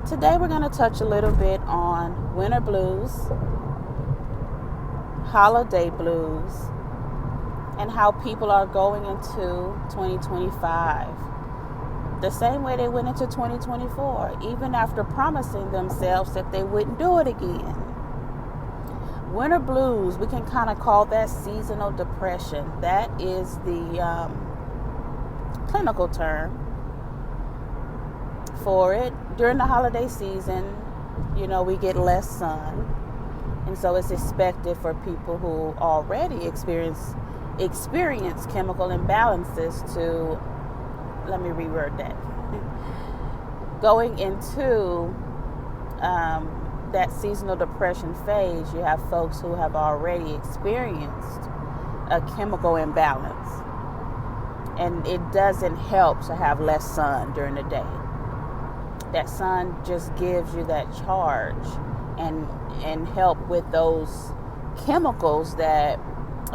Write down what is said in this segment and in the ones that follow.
Today we're going to touch a little bit on winter blues, holiday blues, and how people are going into 2025 the same way they went into 2024, even after promising themselves that they wouldn't do it again. Winter blues, we can kind of call that seasonal depression. That is the clinical term for it. During the holiday season, we get less sun, and so it's expected for people who already experience chemical imbalances to, let me reword that, going into that seasonal depression phase. You have folks who have already experienced a chemical imbalance, and it doesn't help to have less sun during the day. That sun just gives you that charge and help with those chemicals that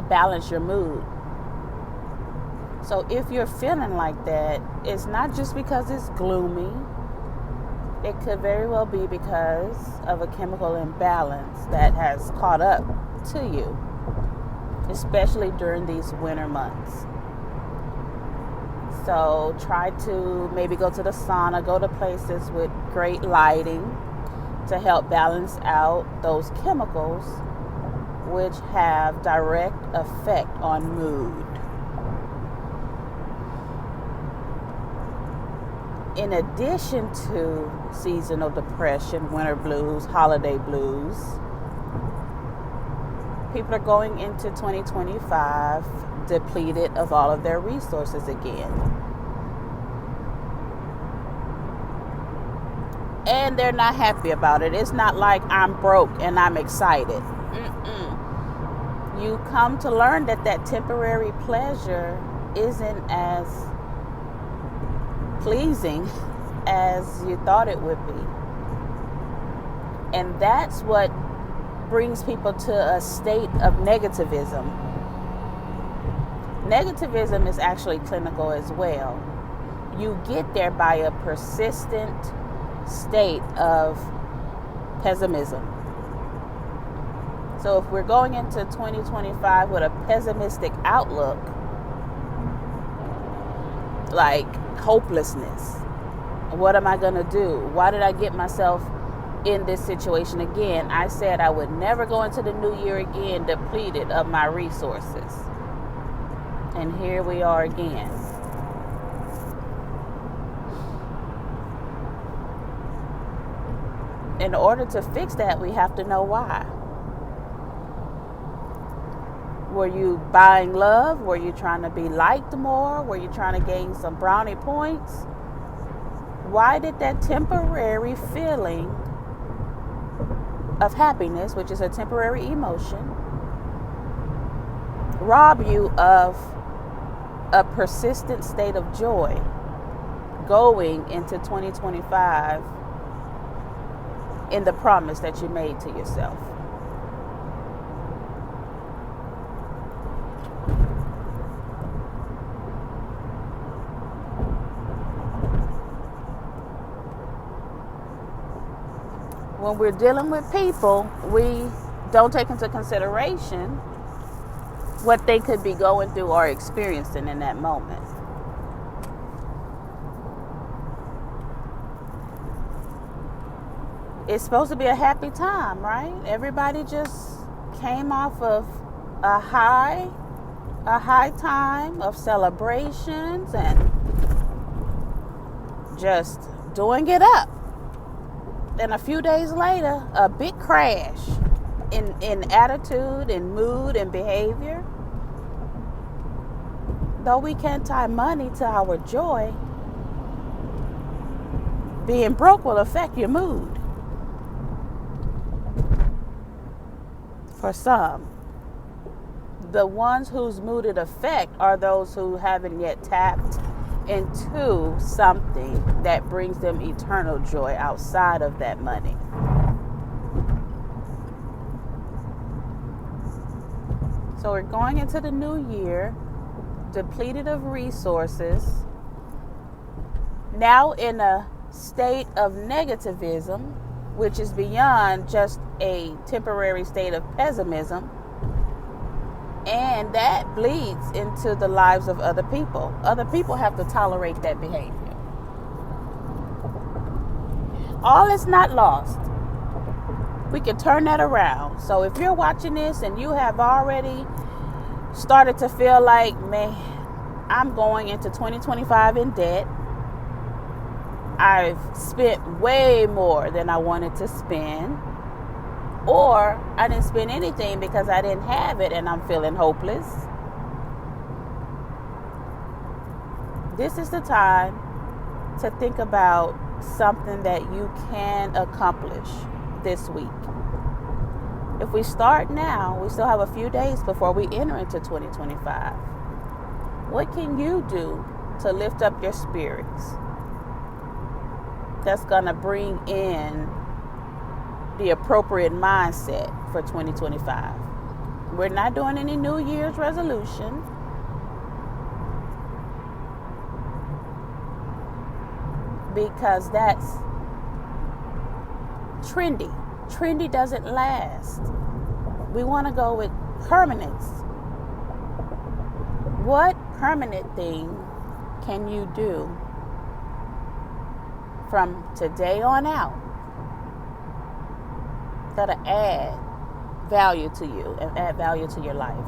balance your mood. So if you're feeling like that, it's not just because it's gloomy. It could very well be because of a chemical imbalance that has caught up to you, especially during these winter months. So try to maybe go to the sauna, go to places with great lighting to help balance out those chemicals, which have direct effect on mood. In addition to seasonal depression, winter blues, holiday blues, people are going into 2025 depleted of all of their resources again. And they're not happy about it. It's not like I'm broke and I'm excited. You come to learn that temporary pleasure isn't as pleasing as you thought it would be. And that's what brings people to a state of negativism. Negativism is actually clinical as well. You get there by a persistent state of pessimism. So if we're going into 2025 with a pessimistic outlook, like hopelessness, what am I going to do? Why did I get myself in this situation again? I said I would never go into the new year again depleted of my resources. And here we are again. In order to fix that, we have to know why. Were you buying love? Were you trying to be liked more? Were you trying to gain some brownie points? Why did that temporary feeling of happiness, which is a temporary emotion, rob you of a persistent state of joy going into 2025 in the promise that you made to yourself? When we're dealing with people, we don't take into consideration what they could be going through or experiencing in that moment. It's supposed to be a happy time, right? Everybody just came off of a high time of celebrations and just doing it up. And a few days later, a big crash in attitude and mood and behavior. Though we can't tie money to our joy, being broke will affect your mood. For some, the ones whose mood it affects are those who haven't yet tapped into something that brings them eternal joy outside of that money. So we're going into the new year depleted of resources, now in a state of negativism, which is beyond just a temporary state of pessimism, and that bleeds into the lives of other people. Other people have to tolerate that behavior. All is not lost. We can turn that around. So if you're watching this and you have already started to feel like, man, I'm going into 2025 in debt. I've spent way more than I wanted to spend. Or I didn't spend anything because I didn't have it and I'm feeling hopeless. This is the time to think about something that you can accomplish this week. If we start now, we still have a few days before we enter into 2025. What can you do to lift up your spirits? That's going to bring in the appropriate mindset for 2025. We're not doing any New Year's resolution. Because that's trendy. Trendy doesn't last. We want to go with permanence. What permanent thing can you do from today on out that'll add value to you and add value to your life,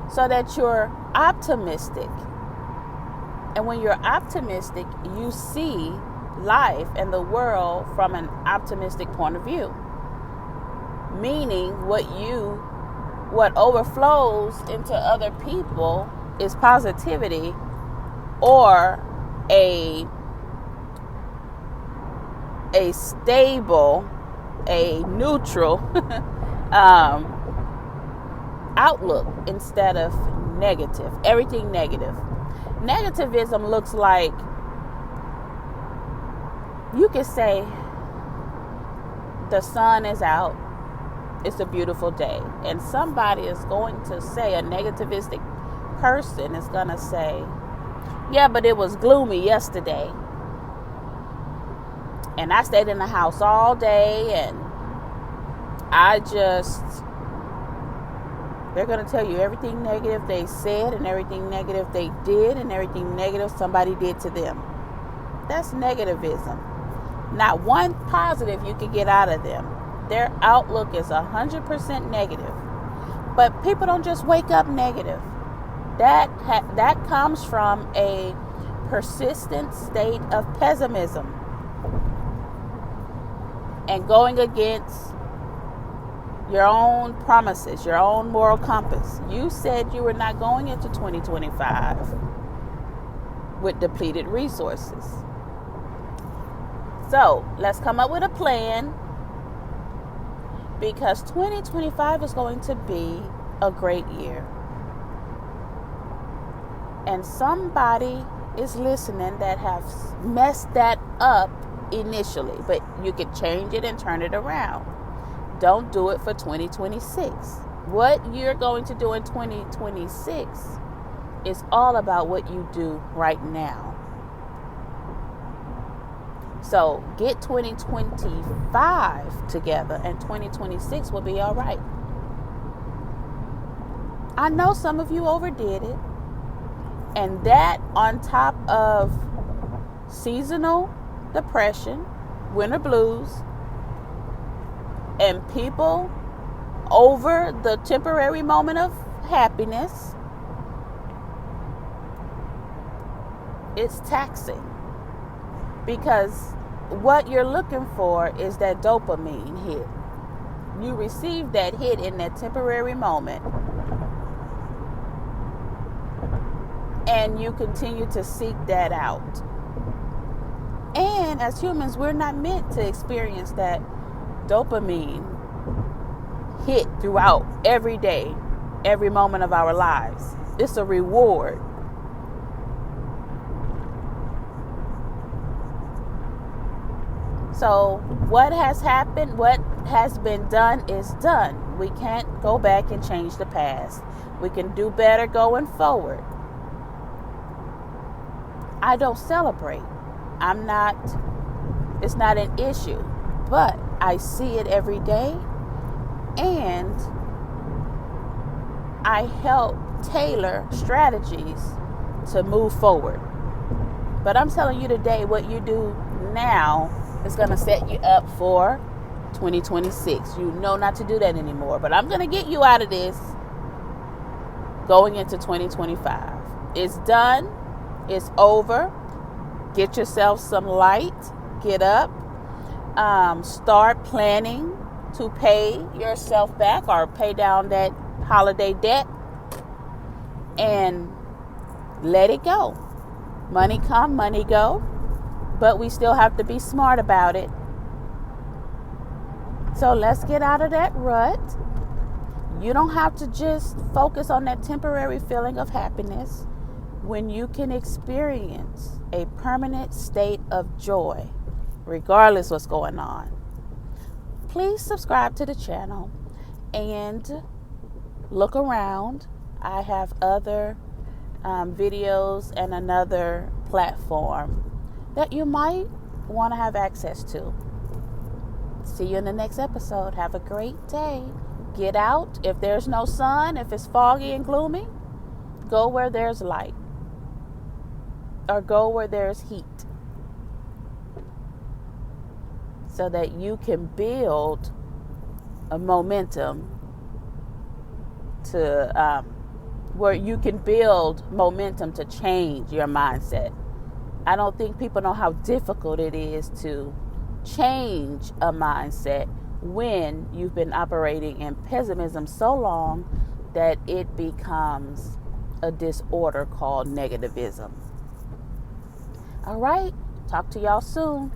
so that you're optimistic? And when you're optimistic, you see life and the world from an optimistic point of view. Meaning what overflows into other people is positivity, or a stable, a neutral outlook instead of negative. Everything negative. Negativism looks like, you could say, the sun is out, it's a beautiful day, and somebody is going to say, a negativistic person is going to say, yeah, but it was gloomy yesterday, and I stayed in the house all day, and they're going to tell you everything negative they said and everything negative they did and everything negative somebody did to them. That's negativism. Not one positive you can get out of them. Their outlook is 100% negative. But people don't just wake up negative. That comes from a persistent state of pessimism and going against your own promises, your own moral compass. You said you were not going into 2025 with depleted resources. So let's come up with a plan, because 2025 is going to be a great year. And somebody is listening that has messed that up initially, but you can change it and turn it around. Don't do it for 2026. What you're going to do in 2026 is all about what you do right now. So get 2025 together and 2026 will be all right. I know some of you overdid it. And that on top of seasonal depression, winter blues, and people over the temporary moment of happiness, it's taxing. Because what you're looking for is that dopamine hit. You receive that hit in that temporary moment, and you continue to seek that out. And as humans, we're not meant to experience that dopamine hit throughout every day, every moment of our lives. It's a reward. So what has happened, what has been done is done. We can't go back and change the past. We can do better going forward. I don't celebrate. It's not an issue, but I see it every day, and I help tailor strategies to move forward. But I'm telling you today, what you do now is going to set you up for 2026. You know not to do that anymore, but I'm going to get you out of this going into 2025. It's done. It's over. Get yourself some light. Get up. Start planning to pay yourself back or pay down that holiday debt, and let it go. Money come, money go, but we still have to be smart about it. So let's get out of that rut. You don't have to just focus on that temporary feeling of happiness when you can experience a permanent state of joy, regardless what's going on. Please subscribe to the channel and look around. I have other videos and another platform that you might want to have access to. See you in the next episode. Have a great day. Get out. If there's no sun, if it's foggy and gloomy, go where there's light, or go where there's heat, so that you can build a momentum to where you can build momentum to change your mindset. I don't think people know how difficult it is to change a mindset when you've been operating in pessimism so long that it becomes a disorder called negativism. All right, talk to y'all soon.